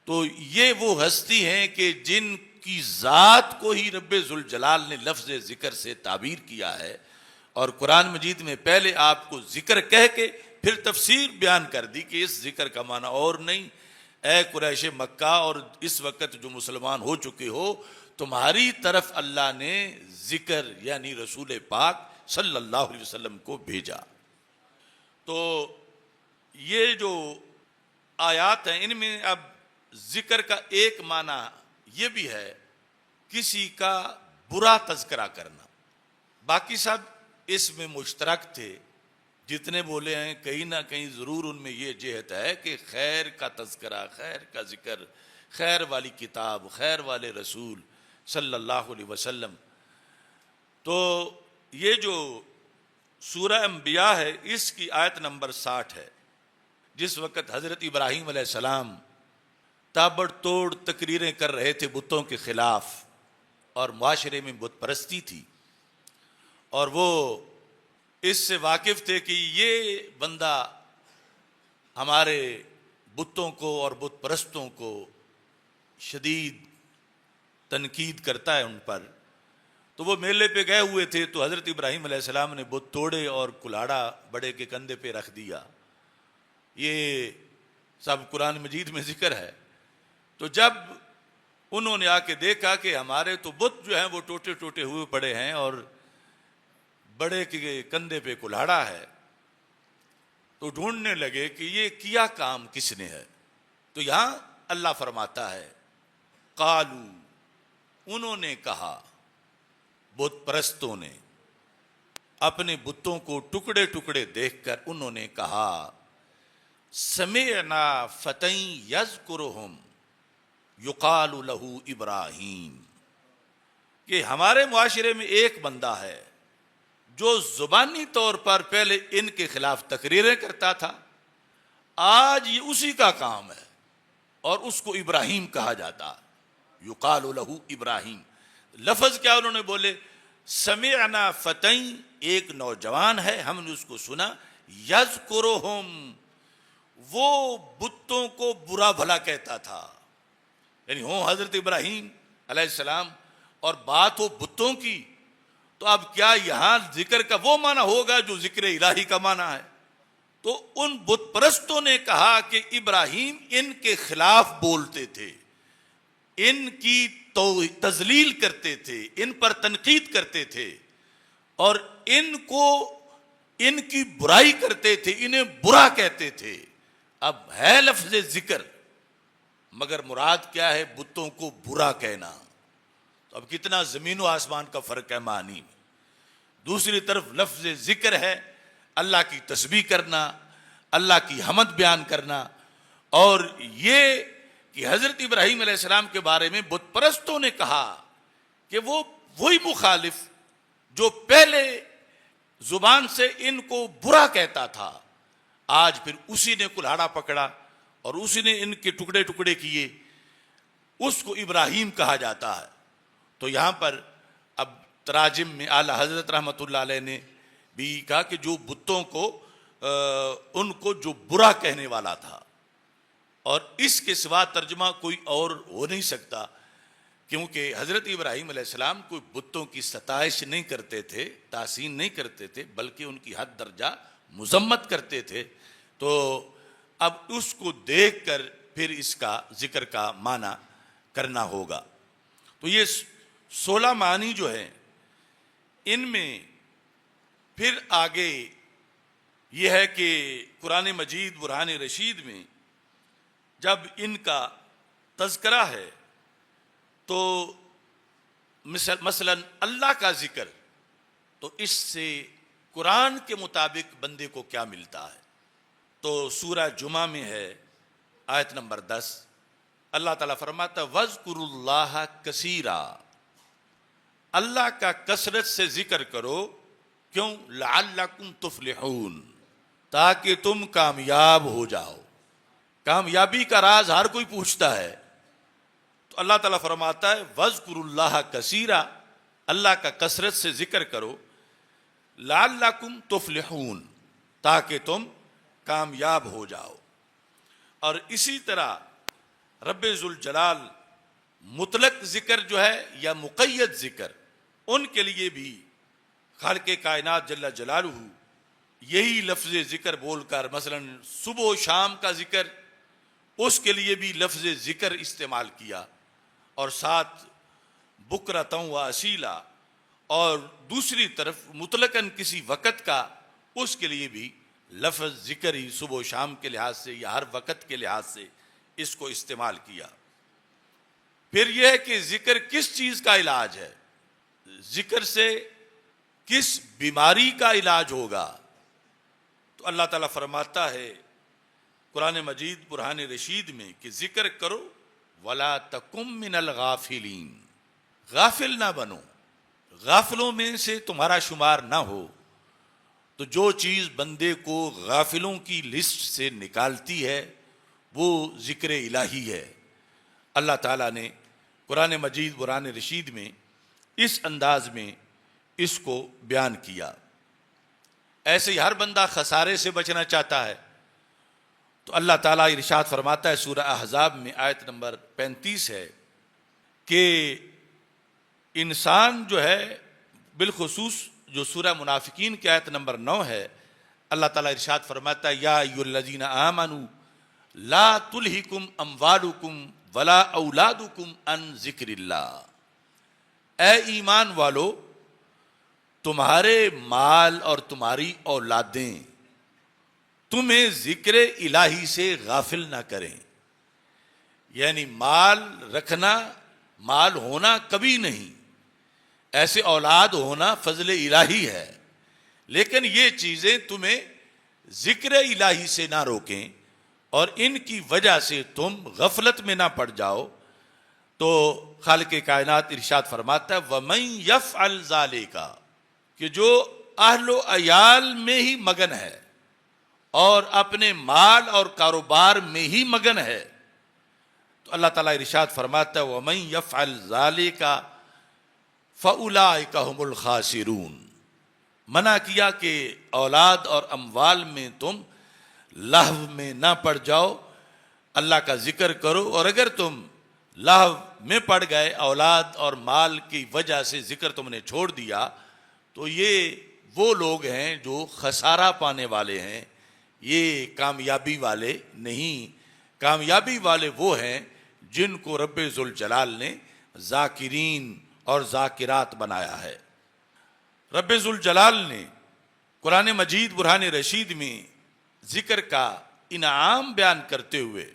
تو یہ وہ ہستی ہیں کہ جن کی ذات کو ہی رب ذوالجلال نے لفظ ذکر سے تعبیر کیا ہے، اور قرآن مجید میں پہلے آپ کو ذکر کہہ کے پھر تفسیر بیان کر دی کہ اس ذکر کا معنی اور نہیں. اے قریش مکہ اور اس وقت جو مسلمان ہو چکے ہو، تمہاری طرف اللہ نے ذکر یعنی رسول پاک صلی اللہ علیہ وسلم کو بھیجا. تو یہ جو آیات ہیں ان میں اب ذکر کا ایک معنی یہ بھی ہے کسی کا برا تذکرہ کرنا. باقی سب اس میں مشترک تھے، جتنے بولے ہیں کہیں نہ کہیں ضرور ان میں یہ جہت ہے کہ خیر کا تذکرہ، خیر کا ذکر، خیر والی کتاب، خیر والے رسول صلی اللہ علیہ وسلم. تو یہ جو سورہ انبیاء ہے اس کی آیت نمبر 60 ہے. جس وقت حضرت ابراہیم علیہ السلام تابڑ توڑ تقریریں کر رہے تھے بتوں کے خلاف، اور معاشرے میں بت پرستی تھی، اور وہ اس سے واقف تھے کہ یہ بندہ ہمارے بتوں کو اور بت پرستوں کو شدید تنقید کرتا ہے ان پر. تو وہ میلے پہ گئے ہوئے تھے، تو حضرت ابراہیم علیہ السلام نے بت توڑے اور کلاڑا بڑے کے کندھے پہ رکھ دیا. یہ سب قرآن مجید میں ذکر ہے. تو جب انہوں نے آ کے دیکھا کہ ہمارے تو بت جو ہیں وہ ٹوٹے ٹوٹے ہوئے پڑے ہیں اور بڑے کے کندھے پہ کلاڑا ہے، تو ڈھونڈنے لگے کہ یہ کیا کام کس نے ہے. تو یہاں اللہ فرماتا ہے قالو، انہوں نے کہا، بت پرستوں نے اپنے بتوں کو ٹکڑے ٹکڑے دیکھ کر انہوں نے کہا سمعنا فتى یذکرہم یقال لہ ابراہیم، کہ ہمارے معاشرے میں ایک بندہ ہے جو زبانی طور پر پہلے ان کے خلاف تقریریں کرتا تھا، آج یہ اسی کا کام ہے اور اس کو ابراہیم کہا جاتا. یقال لہ ابراہیم، لفظ کیا انہوں نے بولے سمعنا فتى، ایک نوجوان ہے ہم نے اس کو سنا، یذکرہم، وہ بتوں کو برا بھلا کہتا تھا. یعنی ہوں حضرت ابراہیم علیہ السلام اور بات ہو بتوں کی، تو اب کیا یہاں ذکر کا وہ معنی ہوگا جو ذکر الہی کا معنی ہے؟ تو ان بت پرستوں نے کہا کہ ابراہیم ان کے خلاف بولتے تھے، ان کی تذلیل کرتے تھے، ان پر تنقید کرتے تھے، اور ان کو ان کی برائی کرتے تھے، انہیں برا کہتے تھے. اب ہے لفظ ذکر مگر مراد کیا ہے؟ بتوں کو برا کہنا. تو اب کتنا زمین و آسمان کا فرق ہے معنی میں. دوسری طرف لفظ ذکر ہے اللہ کی تسبیح کرنا، اللہ کی حمد بیان کرنا، اور یہ کہ حضرت ابراہیم علیہ السلام کے بارے میں بت پرستوں نے کہا کہ وہ وہی مخالف جو پہلے زبان سے ان کو برا کہتا تھا، آج پھر اسی نے کلہاڑا پکڑا اور اسی نے ان کے ٹکڑے ٹکڑے کیے، اس کو ابراہیم کہا جاتا ہے۔ تو یہاں پر اب تراجم میں اعلیٰ حضرت رحمۃ اللہ علیہ نے بھی کہا کہ جو بتوں کو ان کو جو برا کہنے والا تھا، اور اس کے سوا ترجمہ کوئی اور ہو نہیں سکتا، کیونکہ حضرت ابراہیم علیہ السلام کوئی بتوں کی ستائش نہیں کرتے تھے، تحسین نہیں کرتے تھے، بلکہ ان کی حد درجہ مذمت کرتے تھے۔ تو اب اس کو دیکھ کر پھر اس کا ذکر کا معنی کرنا ہوگا۔ تو یہ 16 معنی جو ہیں، ان میں پھر آگے یہ ہے کہ قرآن مجید برہان رشید میں جب ان کا تذکرہ ہے تو مثلا اللہ کا ذکر، تو اس سے قرآن کے مطابق بندے کو کیا ملتا ہے؟ تو سورہ جمعہ میں ہے آیت نمبر 10، اللہ تعالیٰ فرماتا وَاذْكُرُوا اللَّهَ كَثِيرًا، اللہ کا کثرت سے ذکر کرو، کیوں؟ لَعَلَّكُمْ تُفْلِحُونَ، تاکہ تم کامیاب ہو جاؤ۔ کامیابی کا راز ہر کوئی پوچھتا ہے، تو اللہ تعالیٰ فرماتا ہے وَاذْكُرُوا اللَّهَ كَثِيرًا، اللہ کا کثرت سے ذکر کرو، لَعَلَّكُمْ تُفْلِحُونَ، تاکہ تم کامیاب ہو جاؤ۔ اور اسی طرح رب ذوالجلال مطلق ذکر جو ہے یا مقید ذکر، ان کے لیے بھی خالق کائنات جل جلالہ یہی لفظ ذکر بول کر، مثلا صبح و شام کا ذکر، اس کے لیے بھی لفظ ذکر استعمال کیا، اور ساتھ بکرۃ و اصیلا، اور دوسری طرف مطلقاً کسی وقت کا، اس کے لیے بھی لفظ ذکر ہی صبح و شام کے لحاظ سے یا ہر وقت کے لحاظ سے اس کو استعمال کیا۔ پھر یہ ہے کہ ذکر کس چیز کا علاج ہے، ذکر سے کس بیماری کا علاج ہوگا؟ تو اللہ تعالیٰ فرماتا ہے قرآن مجید برہان رشید میں کہ ذکر کرو وَلَا تَكُن مِّنَ الْغَافِلِينَ، غافل نہ بنو، غافلوں میں سے تمہارا شمار نہ ہو۔ تو جو چیز بندے کو غافلوں کی لسٹ سے نکالتی ہے وہ ذکر الہی ہے۔ اللہ تعالیٰ نے قرآن مجید برہان رشید میں اس انداز میں اس کو بیان کیا۔ ایسے ہی ہر بندہ خسارے سے بچنا چاہتا ہے، تو اللہ تعالیٰ ارشاد فرماتا ہے سورہ احزاب میں آیت نمبر 35 ہے کہ انسان جو ہے، بالخصوص جو سورہ منافقین کی آیت نمبر 9 ہے، اللہ تعالیٰ ارشاد فرماتا ہے یا ایھا الذین آمنوا لا تلہکم اموالکم ولا اولادکم عن ذکر اللہ، اے ایمان والو تمہارے مال اور تمہاری اولادیں تمہیں ذکر الہی سے غافل نہ کریں۔ یعنی مال رکھنا، مال ہونا کبھی نہیں، ایسے اولاد ہونا فضل الہی ہے، لیکن یہ چیزیں تمہیں ذکر الہی سے نہ روکیں اور ان کی وجہ سے تم غفلت میں نہ پڑ جاؤ۔ تو خالق کائنات ارشاد فرماتا ہے وَمَن يَفْعَلْ ذَلِكَ، کہ جو اہل و عیال میں ہی مگن ہے اور اپنے مال اور کاروبار میں ہی مگن ہے، تو اللہ تعالیٰ ارشاد فرماتا ہے وَمَن يَفْعَلْ ذَلِكَ فَأُولَٰئِكَ هُمُ الْخَاسِرُونَ، منع کیا کہ اولاد اور اموال میں تم لہو میں نہ پڑ جاؤ، اللہ کا ذکر کرو، اور اگر تم لہو میں پڑ گئے، اولاد اور مال کی وجہ سے ذکر تم نے چھوڑ دیا، تو یہ وہ لوگ ہیں جو خسارہ پانے والے ہیں، یہ کامیابی والے نہیں۔ کامیابی والے وہ ہیں جن کو رب ذوالجلال نے ذاکرین اور ذاکرات بنایا ہے۔ رب ذوالجلال نے قرآن مجید برہان رشید میں ذکر کا انعام بیان کرتے ہوئے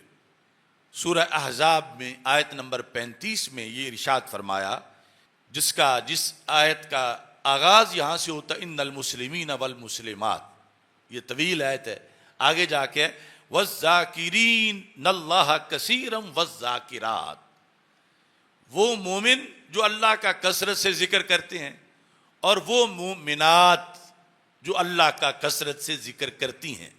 سورہ احزاب میں آیت نمبر 35 میں یہ ارشاد فرمایا، جس آیت کا آغاز یہاں سے ہوتا ان المسلمین والمسلمات، یہ طویل آیت ہے، آگے جا کے والذاکرین اللہ کثیرا والذاکرات، وہ مومن جو اللہ کا کثرت سے ذکر کرتے ہیں، اور وہ مومنات جو اللہ کا کثرت سے ذکر کرتی ہیں.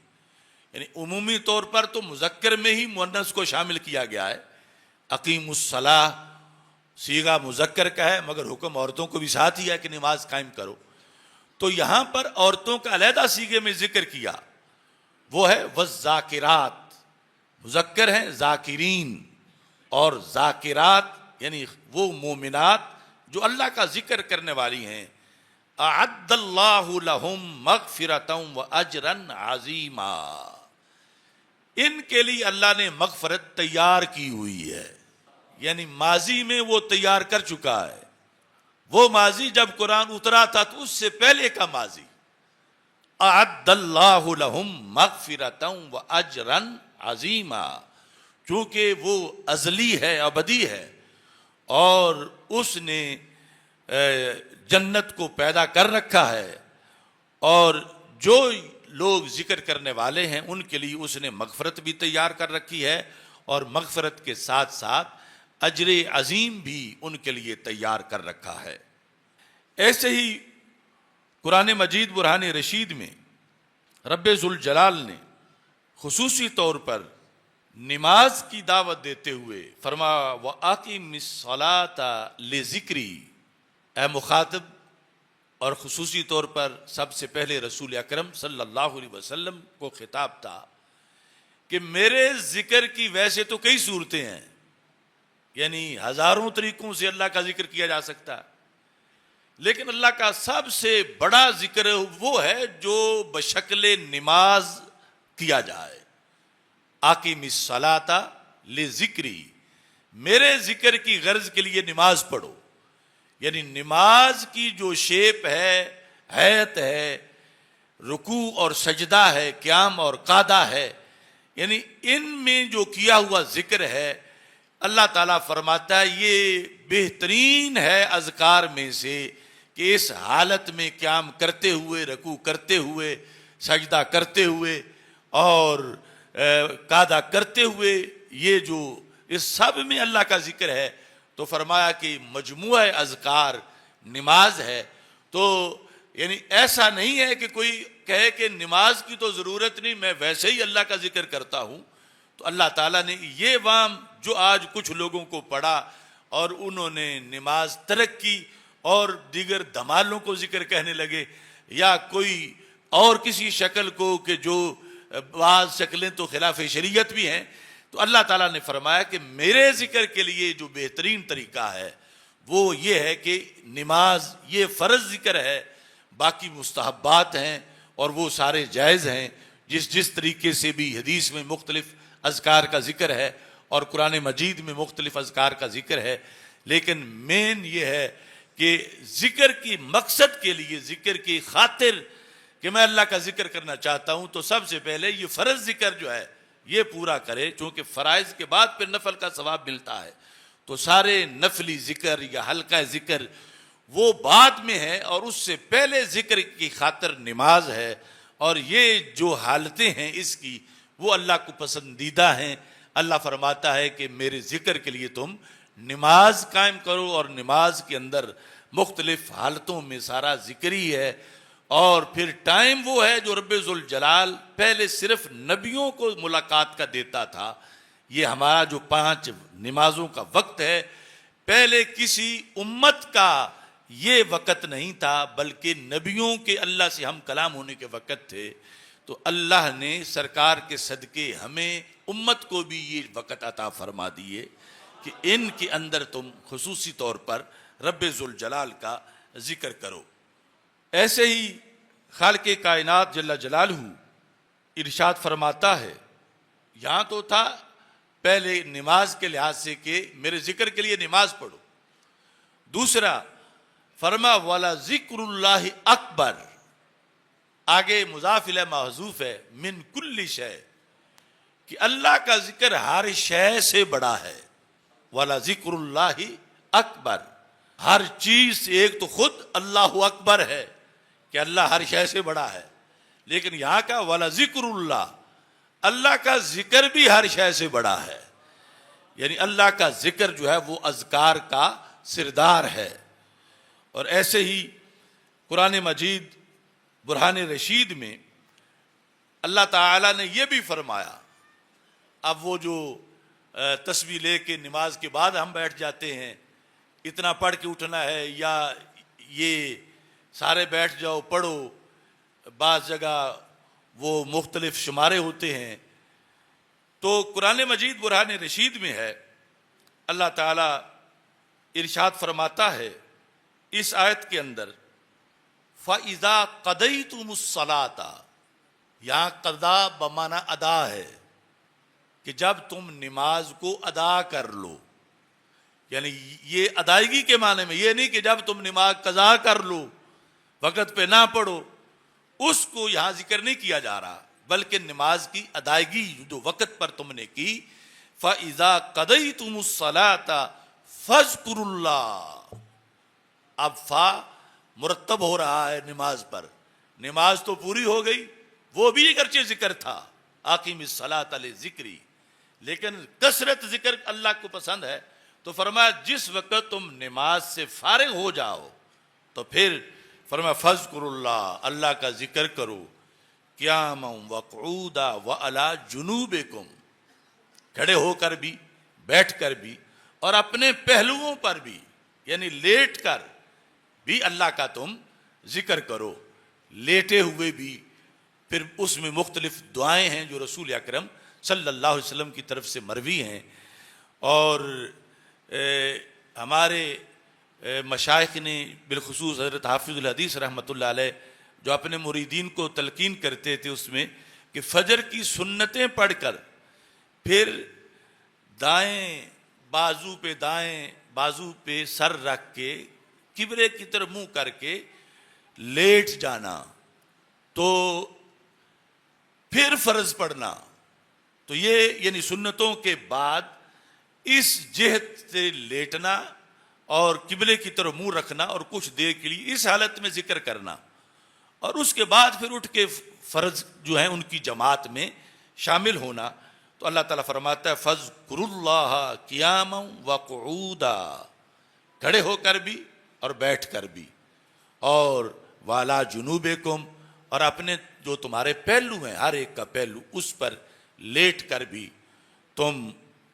یعنی عمومی طور پر تو مذکر میں ہی مؤنث کو شامل کیا گیا ہے. اقیم الصلاۃ صیغہ مذکر کا ہے، مگر حکم عورتوں کو بھی ساتھ ہی ہے کہ نماز قائم کرو. تو یہاں پر عورتوں کا علیحدہ صیغے میں ذکر کیا، وہ ہے والذاکرات، مذکر ہیں ذاکرین، اور ذاکرات یعنی وہ مومنات جو اللہ کا ذکر کرنے والی ہیں. اعد اللہ لہم مغفرۃ واجرا عظیما، ان کے لیے اللہ نے مغفرت تیار کی ہوئی ہے. یعنی ماضی میں وہ تیار کر چکا ہے. وہ ماضی جب قرآن اترا تھا تو اس سے پہلے کا ماضی. اعد اللہ لہم مغفرۃ واجرا عظیما، چونکہ وہ ازلی ہے، ابدی ہے، اور اس نے جنت کو پیدا کر رکھا ہے، اور جو لوگ ذکر کرنے والے ہیں ان کے لیے اس نے مغفرت بھی تیار کر رکھی ہے، اور مغفرت کے ساتھ ساتھ اجر عظیم بھی ان کے لیے تیار کر رکھا ہے. ایسے ہی قرآن مجید برہان رشید میں رب ذوالجلال نے خصوصی طور پر نماز کی دعوت دیتے ہوئے فرمایا وَأَقِمِ الصَّلَاةَ لِذِكْرِي، اے مخاطب، اور خصوصی طور پر سب سے پہلے رسول اکرم صلی اللہ علیہ وسلم کو خطاب تھا کہ میرے ذکر کی ویسے تو کئی صورتیں ہیں، یعنی ہزاروں طریقوں سے اللہ کا ذکر کیا جا سکتا ہے، لیکن اللہ کا سب سے بڑا ذکر وہ ہے جو بشکل نماز کیا جائے. اقیم الصلاۃ لذکری، میرے ذکر کی غرض کے لیے نماز پڑھو. یعنی نماز کی جو شیپ ہے، ہیئت ہے، رکوع اور سجدہ ہے، قیام اور قعدہ ہے، یعنی ان میں جو کیا ہوا ذکر ہے، اللہ تعالیٰ فرماتا ہے یہ بہترین ہے اذکار میں سے، کہ اس حالت میں قیام کرتے ہوئے، رکوع کرتے ہوئے، سجدہ کرتے ہوئے اور قعدہ کرتے ہوئے، یہ جو اس سب میں اللہ کا ذکر ہے، تو فرمایا کہ مجموعہ اذکار نماز ہے. تو یعنی ایسا نہیں ہے کہ کوئی کہے کہ نماز کی تو ضرورت نہیں، میں ویسے ہی اللہ کا ذکر کرتا ہوں. تو اللہ تعالیٰ نے یہ وام جو آج کچھ لوگوں کو پڑھا اور انہوں نے نماز ترک کی اور دیگر دھمالوں کو ذکر کہنے لگے، یا کوئی اور کسی شکل کو کہ جو بعض شکلیں تو خلاف شریعت بھی ہیں، تو اللہ تعالیٰ نے فرمایا کہ میرے ذکر کے لیے جو بہترین طریقہ ہے وہ یہ ہے کہ نماز یہ فرض ذکر ہے، باقی مستحبات ہیں اور وہ سارے جائز ہیں. جس طریقے سے بھی حدیث میں مختلف اذکار کا ذکر ہے اور قرآن مجید میں مختلف اذکار کا ذکر ہے، لیکن مین یہ ہے کہ ذکر کی مقصد کے لیے، ذکر کی خاطر کہ میں اللہ کا ذکر کرنا چاہتا ہوں، تو سب سے پہلے یہ فرض ذکر جو ہے یہ پورا کرے، چونکہ فرائض کے بعد پھر نفل کا ثواب ملتا ہے. تو سارے نفلی ذکر یا ہلکا ذکر وہ بعد میں ہے، اور اس سے پہلے ذکر کی خاطر نماز ہے. اور یہ جو حالتیں ہیں اس کی وہ اللہ کو پسندیدہ ہیں. اللہ فرماتا ہے کہ میرے ذکر کے لیے تم نماز قائم کرو، اور نماز کے اندر مختلف حالتوں میں سارا ذکر ہی ہے. اور پھر ٹائم وہ ہے جو رب ذوالجلال پہلے صرف نبیوں کو ملاقات کا دیتا تھا. یہ ہمارا جو 5 نمازوں کا وقت ہے، پہلے کسی امت کا یہ وقت نہیں تھا، بلکہ نبیوں کے اللہ سے ہم کلام ہونے کے وقت تھے. تو اللہ نے سرکار کے صدقے ہمیں امت کو بھی یہ وقت عطا فرما دیے کہ ان کے اندر تم خصوصی طور پر رب ذوالجلال کا ذکر کرو. ایسے ہی خالق کائنات جل جلالہ ارشاد فرماتا ہے، یہاں تو تھا پہلے نماز کے لحاظ سے کہ میرے ذکر کے لیے نماز پڑھو. دوسرا فرما والا ذکر اللہ اکبر، آگے مضاف الیہ محذوف ہے، من کل شے، کہ اللہ کا ذکر ہر شے سے بڑا ہے. والا ذکر اللہ اکبر، ہر چیز سے ایک تو خود اللہ اکبر ہے کہ اللہ ہر شے سے بڑا ہے، لیکن یہاں کا والا ذکر اللہ، اللہ کا ذکر بھی ہر شے سے بڑا ہے، یعنی اللہ کا ذکر جو ہے وہ اذکار کا سردار ہے۔ اور ایسے ہی قرآن مجید برہان رشید میں اللہ تعالیٰ نے یہ بھی فرمایا، اب وہ جو تسبیح لے کے نماز کے بعد ہم بیٹھ جاتے ہیں، اتنا پڑھ کے اٹھنا ہے یا یہ سارے بیٹھ جاؤ پڑھو، بعض جگہ وہ مختلف شمارے ہوتے ہیں، تو قرآن مجید برہان رشید میں ہے اللہ تعالیٰ ارشاد فرماتا ہے اس آیت کے اندر، فَإِذَا قَضَيْتُمُ الصَّلَاةَ، یہاں قضا بمعنی ادا ہے کہ جب تم نماز کو ادا کر لو، یعنی یہ ادائیگی کے معنی میں، یہ نہیں کہ جب تم نماز قضا کر لو وقت پہ نہ پڑھو، اس کو یہاں ذکر نہیں کیا جا رہا، بلکہ نماز کی ادائیگی جو وقت پر تم نے کی، فَإِذَا قَضَيْتُمُ الصَّلَاةَ فَاذْكُرُوا اللَّهَ، اب فا مرتب ہو رہا ہے نماز پر، نماز تو پوری ہو گئی، وہ بھی اگرچہ ذکر تھا، اقیم الصلاۃ لذکری، لیکن کثرت ذکر اللہ کو پسند ہے، تو فرمایا جس وقت تم نماز سے فارغ ہو جاؤ تو پھر فرمایا فَاذْكُرُوا اللَّهَ، اللہ کا ذکر کرو، قیاما وقعودا وعلی جنوبکم، کھڑے ہو کر بھی، بیٹھ کر بھی، اور اپنے پہلوؤں پر بھی، یعنی لیٹ کر بھی اللہ کا تم ذکر کرو، لیٹے ہوئے بھی۔ پھر اس میں مختلف دعائیں ہیں جو رسول اکرم صلی اللہ علیہ وسلم کی طرف سے مروی ہیں، اور ہمارے مشائخ نے بالخصوص حضرت حافظ الحدیث رحمۃ اللہ علیہ جو اپنے مریدین کو تلقین کرتے تھے اس میں کہ فجر کی سنتیں پڑھ کر پھر دائیں بازو پہ سر رکھ کے قبلے کی طرف منہ کر کے لیٹ جانا، تو پھر فرض پڑھنا، تو یہ یعنی سنتوں کے بعد اس جہت سے لیٹنا اور قبلے کی طرف منہ رکھنا اور کچھ دیر کے لیے اس حالت میں ذکر کرنا، اور اس کے بعد پھر اٹھ کے فرض جو ہیں ان کی جماعت میں شامل ہونا۔ تو اللہ تعالیٰ فرماتا ہے فَاذْكُرُوا اللَّهَ قِيَامًا وَقُعُودًا، کھڑے ہو کر بھی اور بیٹھ کر بھی، اور وَعَلَىٰ جُنُوبِكُمْ، اور اپنے جو تمہارے پہلو ہیں ہر ایک کا پہلو اس پر لیٹ کر بھی تم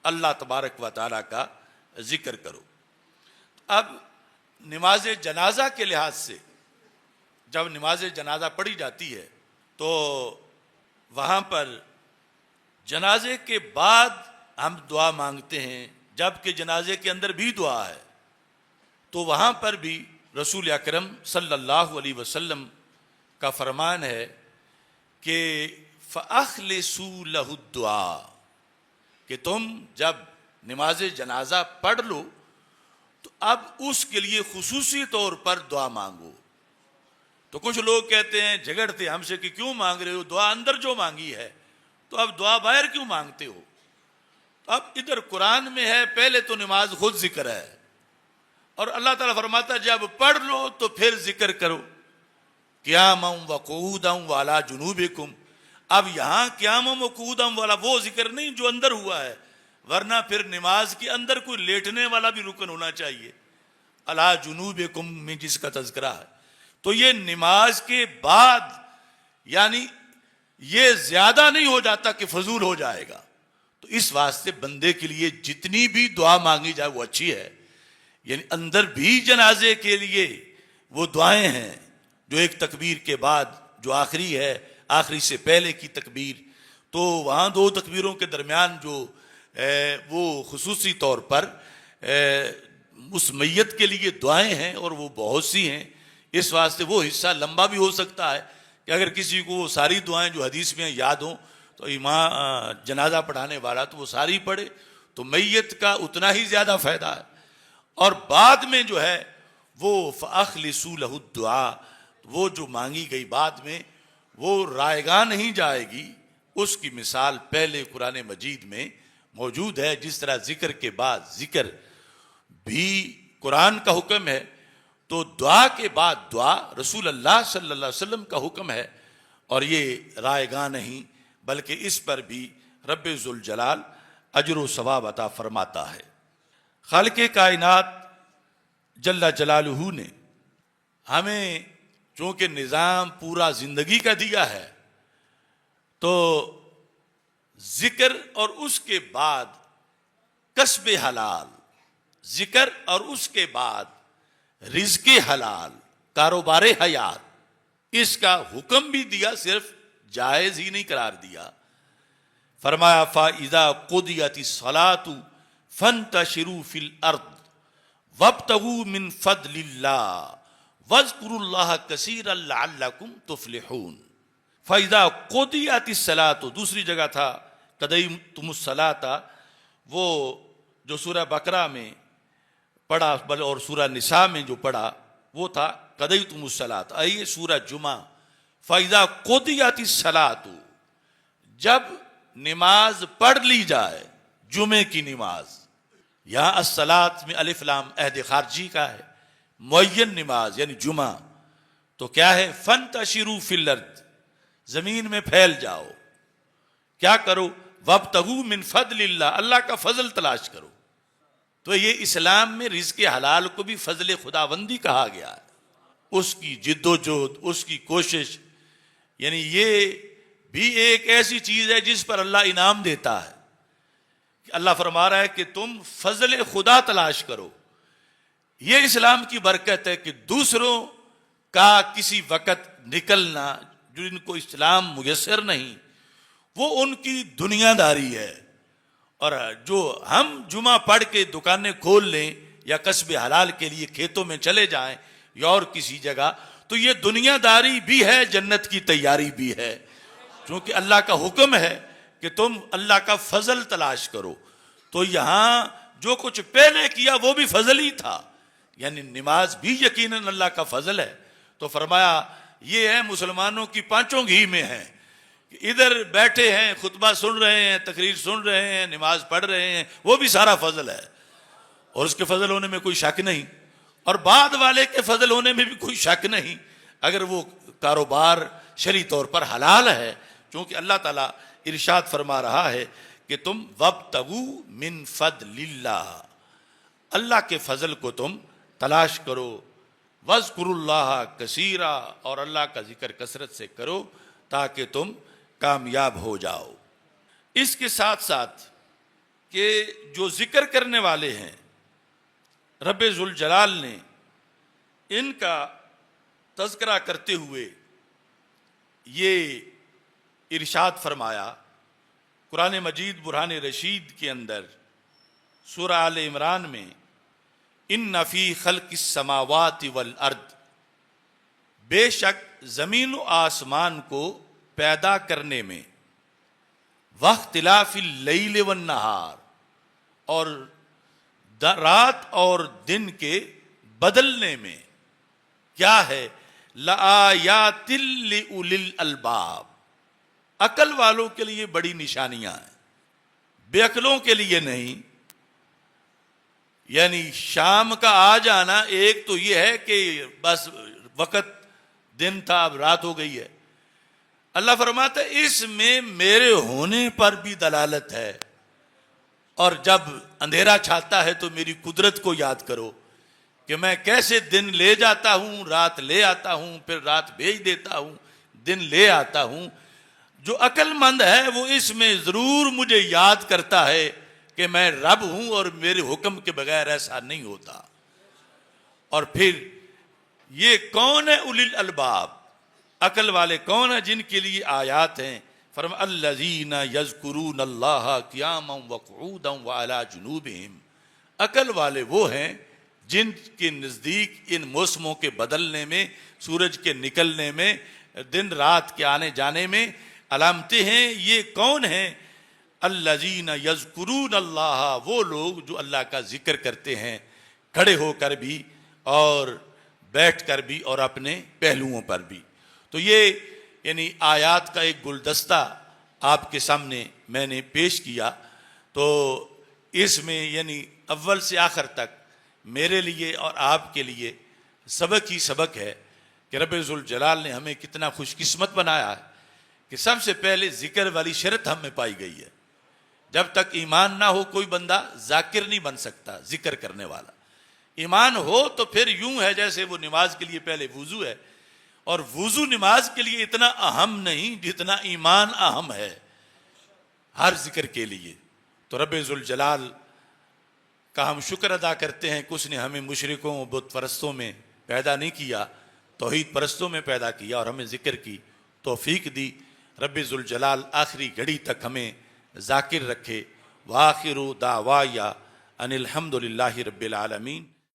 اللہ تبارک و تعالیٰ کا ذکر کرو۔ اب نماز جنازہ کے لحاظ سے جب نماز جنازہ پڑھی جاتی ہے تو وہاں پر جنازے کے بعد ہم دعا مانگتے ہیں، جبکہ جنازے کے اندر بھی دعا ہے، تو وہاں پر بھی رسول اکرم صلی اللہ علیہ وسلم کا فرمان ہے کہ فَأَخْلِصُوا لَهُ الدُّعَاء، کہ تم جب نماز جنازہ پڑھ لو تو اب اس کے لیے خصوصی طور پر دعا مانگو۔ تو کچھ لوگ کہتے ہیں جھگڑتے ہم سے کہ کیوں مانگ رہے ہو، دعا اندر جو مانگی ہے تو اب دعا باہر کیوں مانگتے ہو؟ اب ادھر قرآن میں ہے پہلے تو نماز خود ذکر ہے، اور اللہ تعالیٰ فرماتا ہے جب پڑھ لو تو پھر ذکر کرو، قیاما وقعودا وعلی جنوبکم۔ اب یہاں قیاما وقعودا والا وہ ذکر نہیں جو اندر ہوا ہے، ورنہ پھر نماز کے اندر کوئی لیٹنے والا بھی رکن ہونا چاہیے، علی جنوبکم میں جس کا تذکرہ ہے۔ تو یہ نماز کے بعد یعنی یہ زیادہ نہیں ہو جاتا کہ فضول ہو جائے گا، تو اس واسطے بندے کے لیے جتنی بھی دعا مانگی جائے وہ اچھی ہے، یعنی اندر بھی جنازے کے لیے وہ دعائیں ہیں جو ایک تکبیر کے بعد جو آخری ہے، آخری سے پہلے کی تکبیر، تو وہاں دو تکبیروں کے درمیان جو وہ خصوصی طور پر اس میت کے لیے دعائیں ہیں، اور وہ بہت سی ہیں، اس واسطے وہ حصہ لمبا بھی ہو سکتا ہے کہ اگر کسی کو وہ ساری دعائیں جو حدیث میں یاد ہوں تو امام جنازہ پڑھانے والا تو وہ ساری پڑھے تو میت کا اتنا ہی زیادہ فائدہ ہے، اور بعد میں جو ہے وہ فَأَخْلِصُوا لَهُ الدُّعَاء، وہ جو مانگی گئی بعد میں وہ رائگاں نہیں جائے گی، اس کی مثال پہلے قرآن مجید میں موجود ہے۔ جس طرح ذکر کے بعد ذکر بھی قرآن کا حکم ہے، تو دعا کے بعد دعا رسول اللہ صلی اللہ علیہ وسلم کا حکم ہے، اور یہ رائے گاہ نہیں بلکہ اس پر بھی رب ذوالجلال اجر و ثواب عطا فرماتا ہے۔ خالق کائنات جل جلالہ نے ہمیں چونکہ نظام پورا زندگی کا دیا ہے، تو ذکر اور اس کے بعد کسب حلال، ذکر اور اس کے بعد رزق حلال، کاروبار حیات، اس کا حکم بھی دیا، صرف جائز ہی نہیں قرار دیا۔ فرمایا فَإِذَا قُضِيَتِ الصَّلَاةُ فَانتَشِرُوا فِي الْأَرْضِ وَابْتَغُوا مِنْ فَضْلِ اللَّهِ وَاذْكُرُوا اللَّهَ كَثِيرًا لَعَلَّكُمْ تُفْلِحُونَ۔ فَإِذَا قُضِيَتِ الصَّلَاةُ، دوسری جگہ تھا قَضَيْتُمُ الصَّلَاةَ، وہ جو سورہ بقرہ میں پڑھا اور سورہ نساء میں جو پڑھا وہ تھا قَضَيْتُمُ الصَّلَاةَ۔ آئیے سورہ جمعہ، فَإِذَا قُضِيَتِ الصَّلَاةُ، جب نماز پڑھ لی جائے، جمعے کی نماز، یہاں الصلاۃ میں الف لام عہد خارجی کا ہے، معین نماز یعنی جمعہ، تو کیا ہے فَانْتَشِرُوا فِي الْأَرْضِ، زمین میں پھیل جاؤ، کیا کرو وَابْتَغُوا مِنْ فَضْلِ اللَّهِ، اللہ کا فضل تلاش کرو۔ تو یہ اسلام میں رزق حلال کو بھی فضل خداوندی کہا گیا ہے، اس کی جد و جہد، اس کی کوشش، یعنی یہ بھی ایک ایسی چیز ہے جس پر اللہ انعام دیتا ہے۔ اللہ فرما رہا ہے کہ تم فضل خدا تلاش کرو۔ یہ اسلام کی برکت ہے کہ دوسروں کا کسی وقت نکلنا، جو ان کو اسلام میسر نہیں، وہ ان کی دنیا داری ہے، اور جو ہم جمعہ پڑھ کے دکانیں کھول لیں یا کسب حلال کے لیے کھیتوں میں چلے جائیں یا اور کسی جگہ، تو یہ دنیا داری بھی ہے، جنت کی تیاری بھی ہے، چونکہ اللہ کا حکم ہے کہ تم اللہ کا فضل تلاش کرو۔ تو یہاں جو کچھ پہلے کیا وہ بھی فضل ہی تھا، یعنی نماز بھی یقیناً اللہ کا فضل ہے۔ تو فرمایا یہ ہے مسلمانوں کی پانچوں گھی میں ہے، ادھر بیٹھے ہیں، خطبہ سن رہے ہیں، تقریر سن رہے ہیں، نماز پڑھ رہے ہیں، وہ بھی سارا فضل ہے، اور اس کے فضل ہونے میں کوئی شک نہیں، اور بعد والے کے فضل ہونے میں بھی کوئی شک نہیں، اگر وہ کاروبار شرعی طور پر حلال ہے، چونکہ اللہ تعالیٰ ارشاد فرما رہا ہے کہ تم وَابْتَغُوا مِنْ فَضْلِ اللَّهِ، اللہ کے فضل کو تم تلاش کرو، وَاذْكُرُوا اللَّهَ كَثِيرًا، اور اللہ کا ذکر کثرت سے کرو تاکہ تم کامیاب ہو جاؤ۔ اس کے ساتھ ساتھ کہ جو ذکر کرنے والے ہیں رب ذوالجلال نے ان کا تذکرہ کرتے ہوئے یہ ارشاد فرمایا قرآن مجید برہان رشید کے اندر سورہ آل عمران میں، ان فی خلق السماوات والارض، بے شک زمین و آسمان کو پیدا کرنے میں، واختلاف اللیل والنہار، اور رات اور دن کے بدلنے میں، کیا ہے لآیات لأولی الالباب، عقل والوں کے لیے بڑی نشانیاں ہیں، بے عقلوں کے لیے نہیں۔ یعنی شام کا آ جانا ایک تو یہ ہے کہ بس وقت دن تھا اب رات ہو گئی ہے، اللہ فرماتا ہے اس میں میرے ہونے پر بھی دلالت ہے، اور جب اندھیرا چھاتا ہے تو میری قدرت کو یاد کرو کہ میں کیسے دن لے جاتا ہوں، رات لے آتا ہوں، پھر رات بھیج دیتا ہوں، دن لے آتا ہوں۔ جو عقل مند ہے وہ اس میں ضرور مجھے یاد کرتا ہے کہ میں رب ہوں اور میرے حکم کے بغیر ایسا نہیں ہوتا۔ اور پھر یہ کون ہے اولی الالباب، عقل والے کون ہیں جن کے لیے آیات ہیں؟ فرمایا الذین یذکرون اللہ قیاما وقعودا وعلی جنوبہم، عقل والے وہ ہیں جن کے نزدیک ان موسموں کے بدلنے میں، سورج کے نکلنے میں، دن رات کے آنے جانے میں علامتیں ہیں۔ یہ کون ہیں؟ الذین یذکرون اللہ، وہ لوگ جو اللہ کا ذکر کرتے ہیں، کھڑے ہو کر بھی اور بیٹھ کر بھی اور اپنے پہلوؤں پر بھی۔ تو یہ یعنی آیات کا ایک گلدستہ آپ کے سامنے میں نے پیش کیا، تو اس میں یعنی اول سے آخر تک میرے لیے اور آپ کے لیے سبق ہی سبق ہے کہ رب ذوالجلال نے ہمیں کتنا خوش قسمت بنایا ہے کہ کہ سب سے پہلے ذکر والی شرط ہم میں پائی گئی ہے. جب تک ایمان نہ ہو کوئی بندہ ذاکر نہیں بن سکتا، ذکر کرنے والا. ایمان ہو تو پھر یوں ہے جیسے وہ نماز کے لیے پہلے وضو ہے، اور وضو نماز کے لیے اتنا اہم نہیں جتنا ایمان اہم ہے ہر ذکر کے لیے. تو رب ذوالجلال کا ہم شکر ادا کرتے ہیں کہ اس نے ہمیں مشرکوں بت پرستوں میں پیدا نہیں کیا، توحید پرستوں میں پیدا کیا اور ہمیں ذکر کی توفیق دی. رب ذوالجلال آخری گھڑی تک ہمیں ذاکر رکھے. وآخر دعوایا ان الحمد للہ رب العالمین.